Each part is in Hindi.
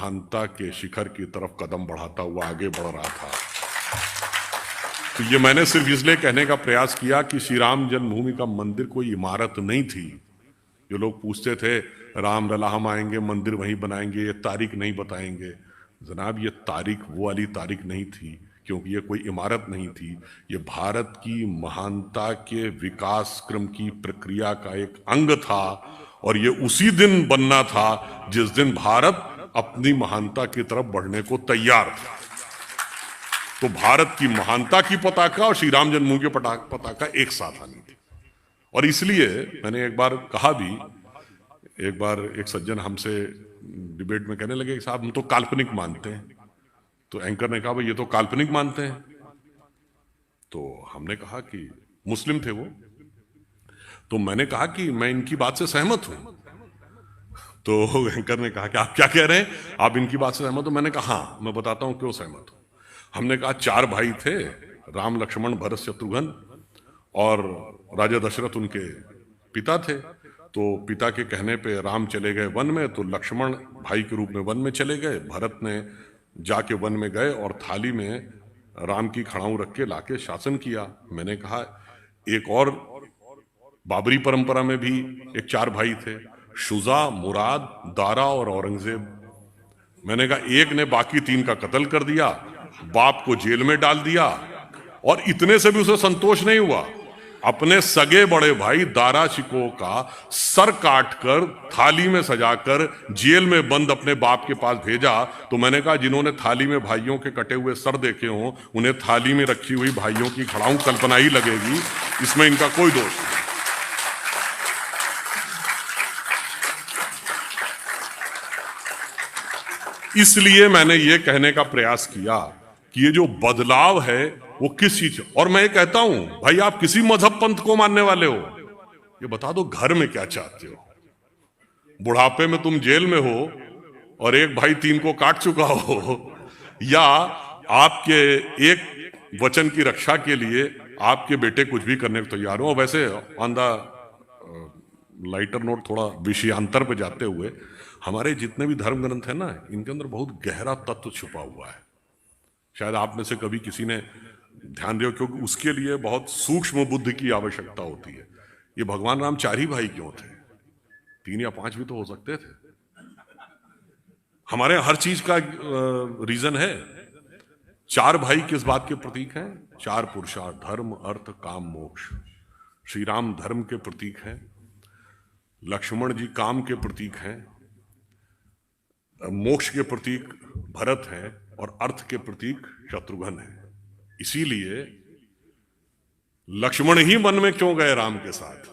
महानता के शिखर की तरफ कदम बढ़ाता हुआ आगे बढ़ रहा था। तो ये मैंने सिर्फ इसलिए कहने का प्रयास किया कि श्री राम जन्मभूमि का मंदिर कोई इमारत नहीं थी। जो लोग पूछते थे राम लला हम आएंगे मंदिर वहीं बनाएंगे, ये तारीख नहीं बताएंगे। जनाब, ये तारीख वो वाली तारीख नहीं थी, क्योंकि ये कोई इमारत नहीं थी। ये भारत की महानता के विकास क्रम की प्रक्रिया का एक अंग था, और ये उसी दिन बनना था जिस दिन भारत अपनी महानता की तरफ बढ़ने को तैयार था। तो भारत की महानता की पताका और श्री राम जन्मभूमि की पताका एक साथ आनी थी। और इसलिए मैंने एक बार कहा भी, एक बार एक सज्जन हमसे डिबेट में कहने लगे साहब हम तो काल्पनिक मानते हैं। तो एंकर ने कहा भाई ये तो काल्पनिक मानते हैं। तो हमने कहा कि मुस्लिम थे वो, तो मैंने कहा कि मैं इनकी बात से सहमत हूं। तो एंकर ने कहा कि आप क्या कह रहे हैं, आप इनकी बात से सहमत हो? मैंने कहा हाँ, मैं बताता हूं क्यों सहमत हूं। हमने कहा 4 भाई थे, राम लक्ष्मण भरत शत्रुघ्न, और राजा दशरथ उनके पिता थे। तो पिता के कहने पे राम चले गए वन में, तो लक्ष्मण भाई के रूप में वन में चले गए। भरत ने जाके वन में गए और थाली में राम की खड़ाऊ रख के लाके शासन किया। मैंने कहा एक और बाबरी परंपरा में भी एक 4 भाई थे, शुजा, मुराद, दारा और औरंगजेब। मैंने कहा एक ने बाकी 3 का कत्ल कर दिया, बाप को जेल में डाल दिया, और इतने से भी उसे संतोष नहीं हुआ। अपने सगे बड़े भाई दारा शिकोह का सर काटकर थाली में सजाकर जेल में बंद अपने बाप के पास भेजा। तो मैंने कहा जिन्होंने थाली में भाइयों के कटे हुए सर देखे हों, उन्हें थाली में रखी हुई भाइयों की खड़ाऊ कल्पना ही लगेगी, इसमें इनका कोई दोष नहीं। इसलिए मैंने ये कहने का प्रयास किया कि ये जो बदलाव है वो किस चीज, और मैं ये कहता हूं भाई आप किसी मजहब पंथ को मानने वाले हो, ये बता दो घर में क्या चाहते हो। बुढ़ापे में तुम जेल में हो और एक भाई 3 को काट चुका हो, या आपके एक वचन की रक्षा के लिए आपके बेटे कुछ भी करने को तैयार हो। वैसे ऑन द लाइटर नोट, थोड़ा विषयांतर पे जाते हुए, हमारे जितने भी धर्म ग्रंथ है ना, इनके अंदर बहुत गहरा तत्व छुपा हुआ है। शायद आप में से कभी किसी ने ध्यान दिया, क्योंकि उसके लिए बहुत सूक्ष्म बुद्धि की आवश्यकता होती है। ये भगवान राम 4 ही भाई क्यों थे? 3 या 5 भी तो हो सकते थे। हमारे हर चीज का रीजन है। 4 भाई किस बात के प्रतीक हैं? 4 पुरुषार्थ, धर्म, अर्थ, काम, मोक्ष। श्री राम धर्म के प्रतीक हैं, लक्ष्मण जी काम के प्रतीक हैं, मोक्ष के प्रतीक भरत है, और अर्थ के प्रतीक शत्रुघ्न है। इसीलिए लक्ष्मण ही वन में क्यों गए राम के साथ?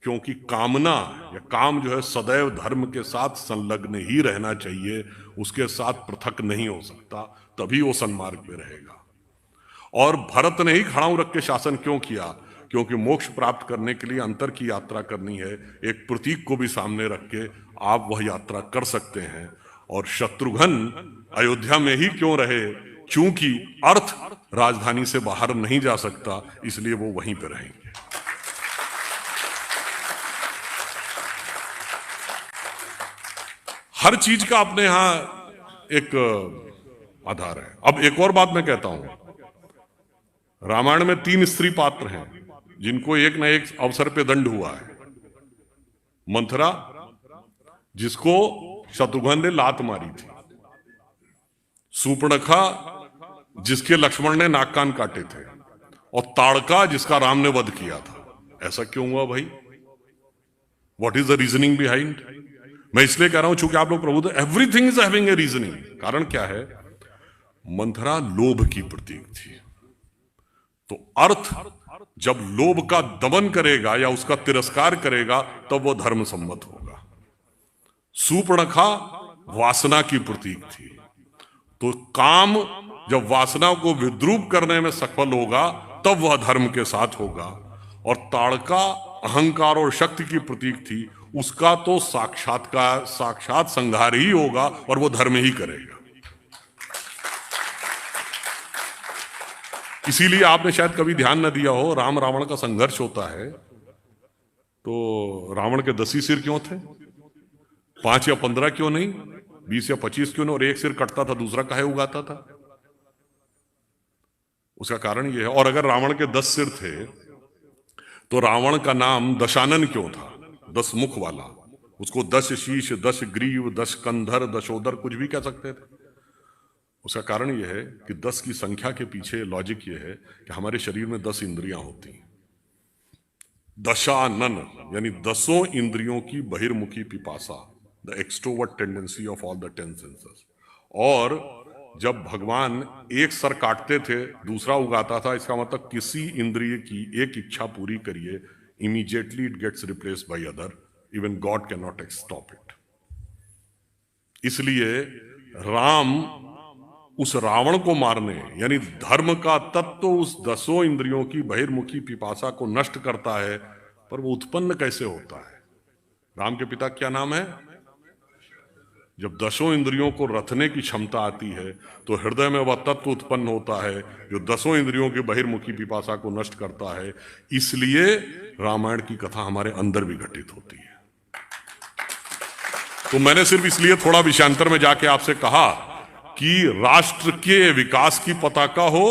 क्योंकि कामना या काम जो है सदैव धर्म के साथ संलग्न ही रहना चाहिए, उसके साथ पृथक नहीं हो सकता, तभी वो सन्मार्ग पे रहेगा। और भरत ने ही खड़ाऊ रख के शासन क्यों किया? क्योंकि मोक्ष प्राप्त करने के लिए अंतर की यात्रा करनी है, एक प्रतीक को भी सामने रख के आप वह यात्रा कर सकते हैं। और शत्रुघ्न अयोध्या में ही क्यों रहे? क्योंकि अर्थ राजधानी से बाहर नहीं जा सकता, इसलिए वो वहीं पे रहेंगे। हर चीज का अपने यहां एक आधार है। अब एक और बात मैं कहता हूं, रामायण में 3 स्त्री पात्र हैं जिनको एक न एक अवसर पे दंड हुआ है। मंथरा, जिसको शत्रुघ्न ने लात मारी थी, सूर्पणखा, जिसके लक्ष्मण ने नाक कान काटे थे, और ताड़का, जिसका राम ने वध किया था। ऐसा क्यों हुआ भाई? What is the reasoning behind? मैं इसलिए कह रहा हूं चूंकि आप लोग प्रभु, everything is having a reasoning. कारण क्या है? मंथरा लोभ की प्रतीक थी, तो अर्थ जब लोभ का दमन करेगा या उसका तिरस्कार करेगा तब वो धर्म सम्मत होगा। सूर्पणखा वासना की प्रतीक थी, तो काम जब वासना को विद्रूप करने में सफल होगा तब वह धर्म के साथ होगा। और ताड़का अहंकार और शक्ति की प्रतीक थी, उसका तो साक्षात संहार ही होगा और वो धर्म ही करेगा। इसीलिए आपने शायद कभी ध्यान न दिया हो, राम रावण का संघर्ष होता है तो रावण के 10 ही सिर क्यों थे? 5 या 15 क्यों नहीं? 20 या 25 क्यों ना, और एक सिर कटता था दूसरा काहे उगाता था? उसका कारण यह है। और अगर रावण के 10 सिर थे तो रावण का नाम दशानन क्यों था? 10 मुख वाला। उसको 10 शीश, 10 ग्रीव, 10 कंधर, दशोदर कुछ भी कह सकते थे। उसका कारण यह है कि 10 की संख्या के पीछे लॉजिक यह है कि हमारे शरीर में 10 इंद्रियां होती हैं। दशानन यानी 10 इंद्रियों की बहिर्मुखी पिपासा, the extrovert tendency of all the 10 senses. और जब भगवान एक सर काटते थे दूसरा उगाता था, इसका मतलब किसी इंद्रिय की एक इच्छा पूरी करिए, immediately it gets replaced by other, even God can not stop it. इसलिए राम उस रावण को मारने, यानी धर्म का तत्व उस 10 इंद्रियों की बहिर्मुखी पिपासा को नष्ट करता है, पर वो उत्पन्न कैसे होता है? राम के पिता क्या नाम है? जब 10 इंद्रियों को रथने की क्षमता आती है तो हृदय में वह तत्व उत्पन्न होता है जो 10 इंद्रियों की बहिर्मुखी पिपासा को नष्ट करता है। इसलिए रामायण की कथा हमारे अंदर भी घटित होती है। तो मैंने सिर्फ इसलिए थोड़ा विषयांतर में जाके आपसे कहा कि राष्ट्र के विकास की पताका हो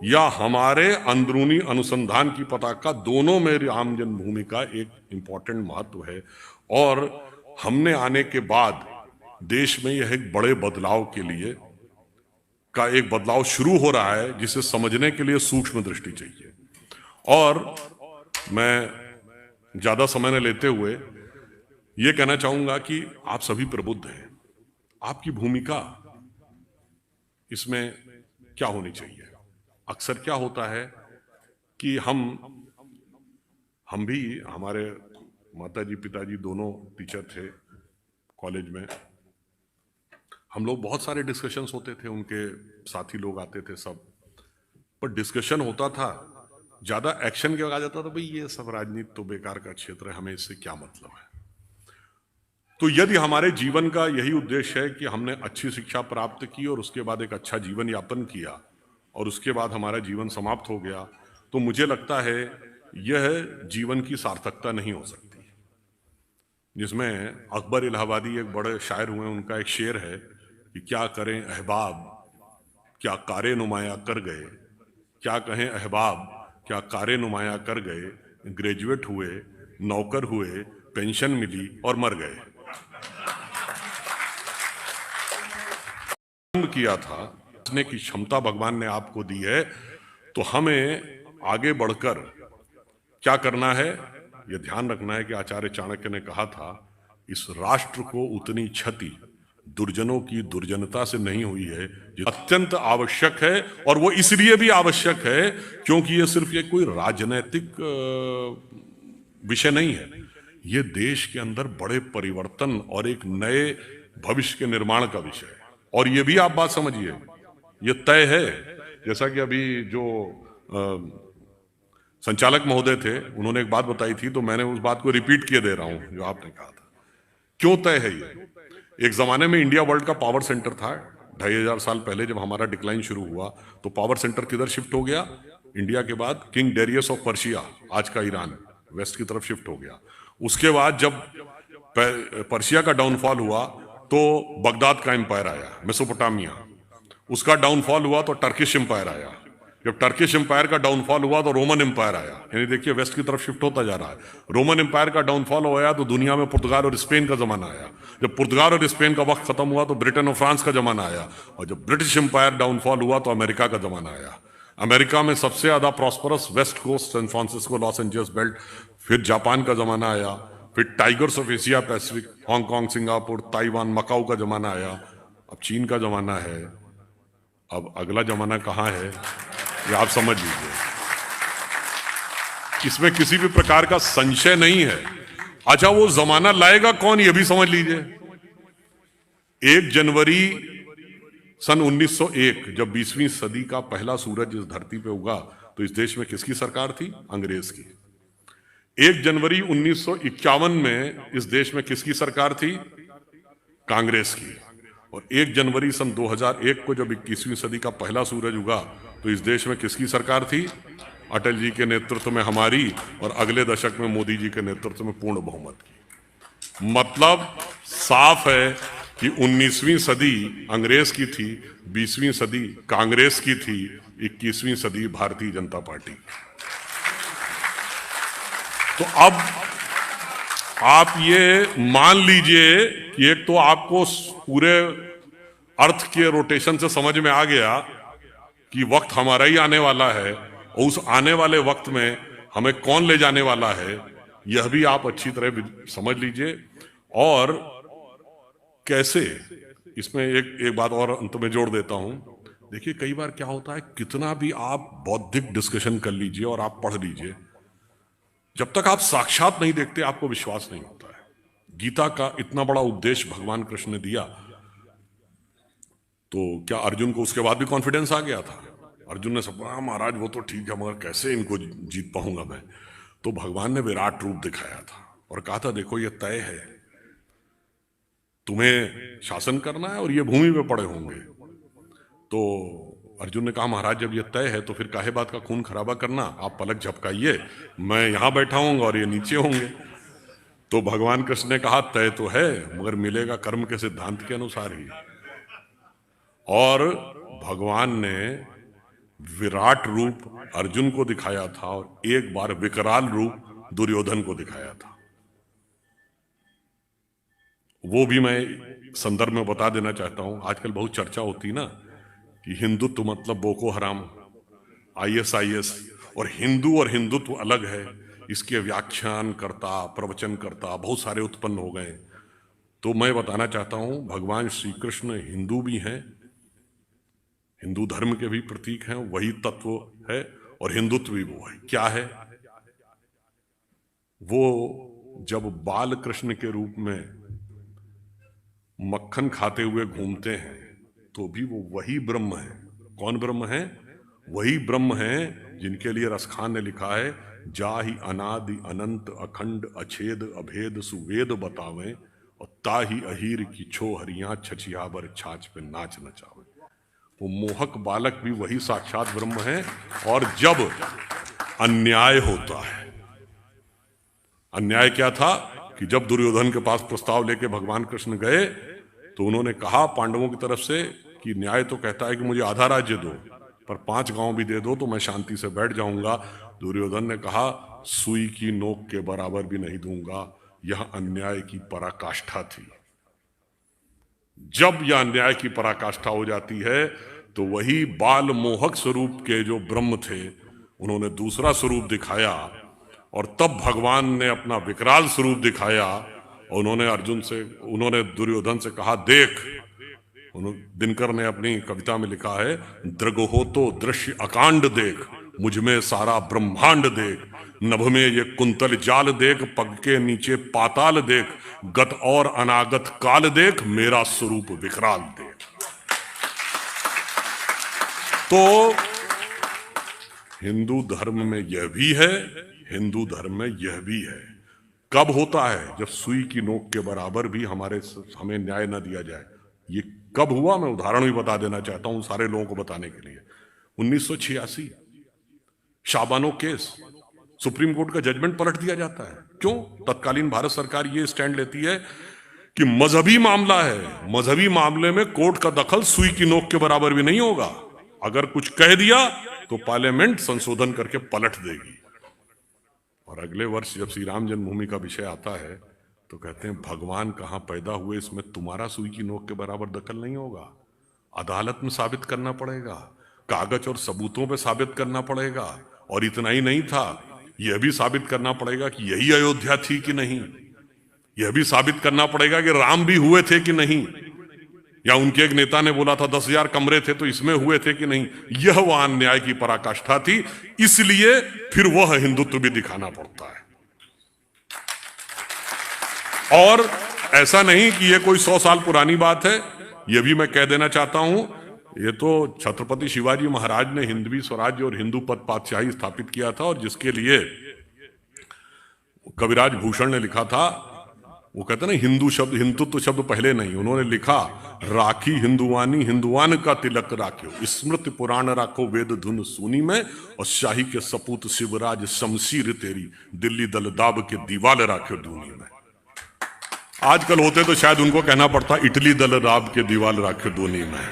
या हमारे अंदरूनी अनुसंधान की पताका, दोनों में राम जन्मभूमि का एक इंपॉर्टेंट महत्व है। और हमने आने के बाद देश में यह एक बड़े बदलाव के लिए का एक बदलाव शुरू हो रहा है, जिसे समझने के लिए सूक्ष्म दृष्टि चाहिए। और मैं ज्यादा समय न लेते हुए यह कहना चाहूंगा कि आप सभी प्रबुद्ध हैं। आपकी भूमिका इसमें क्या होनी चाहिए? अक्सर क्या होता है कि हम भी, हमारे माताजी पिताजी दोनों टीचर थे कॉलेज में, हम लोग बहुत सारे डिस्कशंस होते थे, उनके साथी लोग आते थे सब, पर डिस्कशन होता था, ज्यादा एक्शन के आ जाता था, भाई ये सब राजनीति तो बेकार का क्षेत्र है, हमें इससे क्या मतलब है। तो यदि हमारे जीवन का यही उद्देश्य है कि हमने अच्छी शिक्षा प्राप्त की और उसके बाद एक अच्छा जीवन यापन किया और उसके बाद हमारा जीवन समाप्त हो गया, तो मुझे लगता है यह जीवन की सार्थकता नहीं हो सकती। जिसमें अकबर इलाहाबादी एक बड़े शायर हुए, उनका एक शेर है कि क्या करें अहबाब क्या कारे नुमाया कर गए, क्या कहें अहबाब क्या कारे नुमाया कर गए, ग्रेजुएट हुए, नौकर हुए, पेंशन मिली और मर गए। किया था की क्षमता भगवान ने आपको दी है, तो हमें आगे बढ़कर क्या करना है, यह ध्यान रखना है कि आचार्य चाणक्य ने कहा था, इस राष्ट्र को उतनी क्षति दुर्जनों की दुर्जनता से नहीं हुई है जो अत्यंत आवश्यक है। और वो इसलिए भी आवश्यक है क्योंकि ये सिर्फ ये कोई राजनैतिक विषय नहीं है, ये देश के अंदर बड़े परिवर्तन और एक नए भविष्य के निर्माण का विषय है। और ये भी आप बात समझिए, ये तय है, जैसा कि अभी जो संचालक महोदय थे उन्होंने एक बात बताई थी, तो मैंने उस बात को रिपीट किए दे रहा हूं जो आपने कहा था। क्यों तय है ये? एक जमाने में इंडिया वर्ल्ड का पावर सेंटर था, 2500 साल पहले जब हमारा डिक्लाइन शुरू हुआ तो पावर सेंटर किधर शिफ्ट हो गया? इंडिया के बाद किंग डेरियस ऑफ पर्शिया, आज का ईरान, वेस्ट की तरफ शिफ्ट हो गया। उसके बाद जब पर्शिया का डाउनफॉल हुआ तो बगदाद का एम्पायर आया, मेसोपोटामिया। उसका डाउनफॉल हुआ तो टर्किश एम्पायर आया। जब टर्किश एम्पायर का डाउनफॉल हुआ तो रोमन एम्पायर आया। यानी देखिए वेस्ट की तरफ शिफ्ट होता जा रहा है। रोमन एम्पायर का डाउनफॉल होया तो दुनिया में पुर्तगाल और स्पेन का जमाना आया। जब पुर्तगाल और स्पेन का वक्त खत्म हुआ तो ब्रिटेन और फ्रांस का जमाना आया। और जब ब्रिटिश एम्पायर डाउनफॉल हुआ तो अमेरिका का जमाना आया। अमेरिका में सबसे ज्यादा prosperous west coast, San Francisco, Los Angeles belt, फिर जापान का जमाना आया, फिर tigers of Asia Pacific, Hong Kong, Singapore, Taiwan, Macau का जमाना आया। अब चीन का जमाना है। अब अगला जमाना कहां है ये आप समझ लीजिए, इसमें किसी भी प्रकार का संशय नहीं है। अच्छा, वो जमाना लाएगा कौन ये भी समझ लीजिए। 1 जनवरी सन 1901 जब 20वीं सदी का पहला सूरज इस धरती पे उगा तो इस देश में किसकी सरकार थी? अंग्रेज की। 1 जनवरी 1951 में इस देश में किसकी सरकार थी? कांग्रेस की। और 1 जनवरी सन 2001 को जब 21वीं सदी का पहला सूरज उगा तो इस देश में किसकी सरकार थी? अटल जी के नेतृत्व में हमारी, और अगले दशक में मोदी जी के नेतृत्व में पूर्ण बहुमत की। मतलब साफ है कि 19वीं सदी अंग्रेज की थी, 20वीं सदी कांग्रेस की थी, 21वीं सदी भारतीय जनता पार्टी। तो अब आप ये मान लीजिए कि एक तो आपको पूरे अर्थ के रोटेशन से समझ में आ गया कि वक्त हमारा ही आने वाला है, और उस आने वाले वक्त में हमें कौन ले जाने वाला है, यह भी आप अच्छी तरह समझ लीजिए। और कैसे, इसमें एक बात और अंत में जोड़ देता हूं। देखिए, कई बार क्या होता है, कितना भी आप बौद्धिक डिस्कशन कर लीजिए और आप पढ़ लीजिए, जब तक आप साक्षात नहीं देखते आपको विश्वास नहीं होता है। गीता का इतना बड़ा उपदेश भगवान कृष्ण ने दिया, तो क्या अर्जुन को उसके बाद भी कॉन्फिडेंस आ गया था? अर्जुन ने सब कहा, महाराज वो तो ठीक है, मगर कैसे इनको जीत पाऊंगा मैं? तो भगवान ने विराट रूप दिखाया था और कहा था, देखो ये तय है, तुम्हें शासन करना है और ये भूमि पे पड़े होंगे। तो अर्जुन ने कहा, महाराज जब ये तय है तो फिर काहे बात का खून खराबा करना, आप पलक झपकाइए, मैं यहां बैठा हूंगा और ये नीचे होंगे। तो भगवान कृष्ण ने कहा, तय तो है, मगर मिलेगा कर्म के सिद्धांत के अनुसार ही। और भगवान ने विराट रूप अर्जुन को दिखाया था और एक बार विकराल रूप दुर्योधन को दिखाया था। वो भी मैं संदर्भ में बता देना चाहता हूं। आजकल बहुत चर्चा होती ना कि हिंदुत्व मतलब बोको हराम, ISIS, और हिंदुत्व अलग है। इसके व्याख्यान करता, प्रवचन करता बहुत सारे उत्पन्न हो गए। तो मैं बताना चाहता हूं, भगवान श्री कृष्ण हिंदू भी हैं, हिंदू धर्म के भी प्रतीक हैं, वही तत्व है, और हिंदुत्व भी वो है। क्या है वो? जब बाल कृष्ण के रूप में मक्खन खाते हुए घूमते हैं तो भी वो वही ब्रह्म है। कौन ब्रह्म है? वही ब्रह्म है जिनके लिए रसखान ने लिखा है, जाहि अनादि अनंत अखंड अछेद अभेद सुवेद बतावें, और ताही अहीर की छो हरियां छछियावर छाछ पे नाच नचावे। वो मोहक बालक भी वही साक्षात ब्रह्म है। और जब अन्याय होता है, अन्याय क्या था कि जब दुर्योधन के पास प्रस्ताव लेके भगवान कृष्ण गए तो उन्होंने कहा पांडवों की तरफ से कि न्याय तो कहता है कि मुझे आधा राज्य दो, पर 5 गांव भी दे दो तो मैं शांति से बैठ जाऊंगा। दुर्योधन ने कहा, सुई की नोक के बराबर भी नहीं दूंगा। यह अन्याय की पराकाष्ठा थी। जब यह अन्याय की पराकाष्ठा हो जाती है तो वही बाल मोहक स्वरूप के जो ब्रह्म थे, उन्होंने दूसरा स्वरूप दिखाया, और तब भगवान ने अपना विकराल स्वरूप दिखाया। और उन्होंने दुर्योधन से कहा, देख, दिनकर ने अपनी कविता में लिखा है, दृगहो तो दृश्य अकांड देख, मुझमें सारा ब्रह्मांड देख, नभ में ये कुंतल जाल देख, पग के नीचे पाताल देख, गत और अनागत काल देख, मेरा स्वरूप विकराल देख। तो हिंदू धर्म में यह भी है, हिंदू धर्म में यह भी है। कब होता है? जब सुई की नोक के बराबर भी हमें न्याय न दिया जाए। ये कब हुआ? मैं उदाहरण भी बता देना चाहता हूं सारे लोगों को बताने के लिए। 1986 शाबानो केस, सुप्रीम कोर्ट का जजमेंट पलट दिया जाता है। क्यों? तत्कालीन भारत सरकार ये स्टैंड लेती है कि मजहबी मामला है, मजहबी मामले में कोर्ट का दखल सुई की नोक के बराबर भी नहीं होगा। अगर कुछ कह दिया तो पार्लियामेंट संशोधन करके पलट देगी। और अगले वर्ष जब श्री राम जन्मभूमि का विषय आता है तो कहते हैं, भगवान कहां पैदा हुए, इसमें तुम्हारा सुई की नोक के बराबर दखल नहीं होगा। अदालत में साबित करना पड़ेगा, कागज और सबूतों पे साबित करना पड़ेगा। और इतना ही नहीं था, यह भी साबित करना पड़ेगा कि यही अयोध्या थी कि नहीं। यह भी साबित करना पड़ेगा कि राम भी हुए थे कि नहीं, या उनके एक नेता ने बोला था 10,000 कमरे थे तो इसमें हुए थे कि नहीं। यह वह न्याय की पराकाष्ठा थी। इसलिए फिर वह हिंदुत्व भी दिखाना पड़ता है। और ऐसा नहीं कि यह कोई 100 साल पुरानी बात है। यह भी मैं कह देना चाहता हूं, यह तो छत्रपति शिवाजी महाराज ने हिंदवी स्वराज्य और हिंदू पद पातशाही स्थापित किया था, और जिसके लिए कविराज भूषण ने लिखा था, वो कहते ना, हिंदुत्व शब्द पहले नहीं, उन्होंने लिखा, राखी हिंदुवानी हिंदुआन का तिलक राख्यो, स्मृति पुराण राखो वेद धुन सुनी में, और शाही के सपूत शिवराज शमशीर तेरी, दिल्ली दलदाब के दीवाल राख्यो दूनी में। आजकल होते तो शायद उनको कहना पड़ता इटली दल राब के दीवाल राखे दोनी में।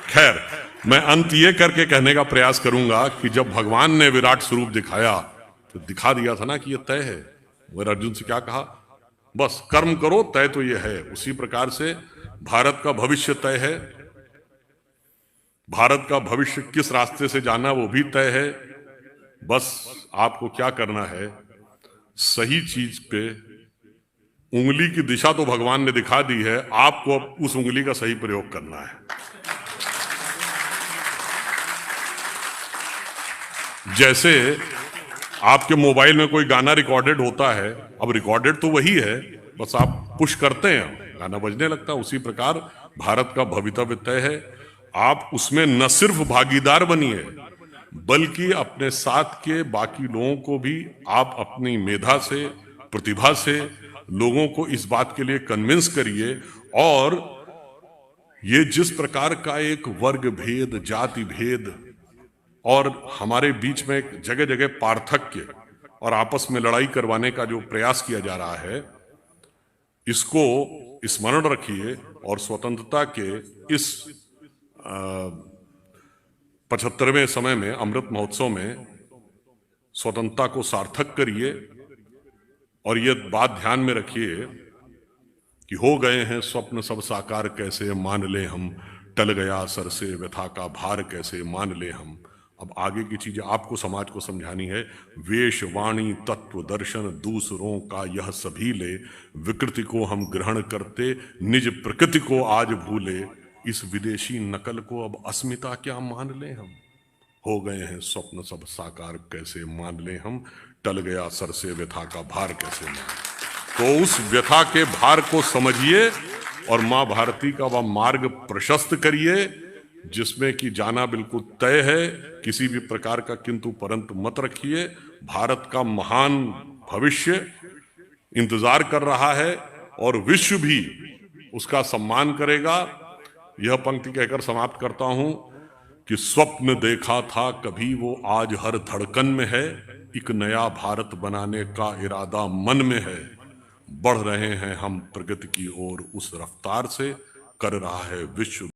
खैर, मैं अंत ये करके कहने का प्रयास करूंगा कि जब भगवान ने विराट स्वरूप दिखाया तो दिखा दिया था ना कि ये तय है। वो अर्जुन से क्या कहा, बस कर्म करो, तय तो ये है। उसी प्रकार से भारत का भविष्य तय है। भारत का भविष्य किस रास्ते से जाना वो भी तय है। बस आपको क्या करना है, सही चीज पे उंगली की दिशा तो भगवान ने दिखा दी है, आपको अब उस उंगली का सही प्रयोग करना है। जैसे आपके मोबाइल में कोई गाना रिकॉर्डेड होता है, अब रिकॉर्डेड तो वही है, बस आप पुश करते हैं, गाना बजने लगता है। उसी प्रकार भारत का भवितव्य तय है। आप उसमें न सिर्फ भागीदार बनिए, बल्कि अपने साथ के बाकी लोगों को भी आप अपनी मेधा से, प्रतिभा से लोगों को इस बात के लिए कन्विंस करिए। और ये जिस प्रकार का एक वर्ग भेद, जाति भेद और हमारे बीच में एक जगह जगह पार्थक्य और आपस में लड़ाई करवाने का जो प्रयास किया जा रहा है, इसको स्मरण रखिए और स्वतंत्रता के इस 75वें समय में, अमृत महोत्सव में स्वतंत्रता को सार्थक करिए। और ये बात ध्यान में रखिए कि हो गए हैं स्वप्न सब साकार, कैसे मान ले हम, टल गया सर से व्यथा का भार, कैसे मान ले हम। अब आगे की चीजें आपको समाज को समझानी है। वेश वाणी तत्व दर्शन दूसरों का यह सभी ले, विकृति को हम ग्रहण करते निज प्रकृति को आज भूले, इस विदेशी नकल को अब अस्मिता क्या मान ले हम। हो गए हैं स्वप्न सब साकार, कैसे मान ले हम, टल गया सर से व्यथा का भार, कैसे मान। तो उस व्यथा के भार को समझिए और मां भारती का वह मार्ग प्रशस्त करिए जिसमें कि जाना बिल्कुल तय है। किसी भी प्रकार का किंतु परंतु मत रखिए। भारत का महान भविष्य इंतजार कर रहा है और विश्व भी उसका सम्मान करेगा। यह पंक्ति कहकर समाप्त करता हूं कि स्वप्न देखा था कभी वो आज हर धड़कन में है, एक नया भारत बनाने का इरादा मन में है। बढ़ रहे हैं हम प्रगति की ओर उस रफ्तार से, कर रहा है विश्व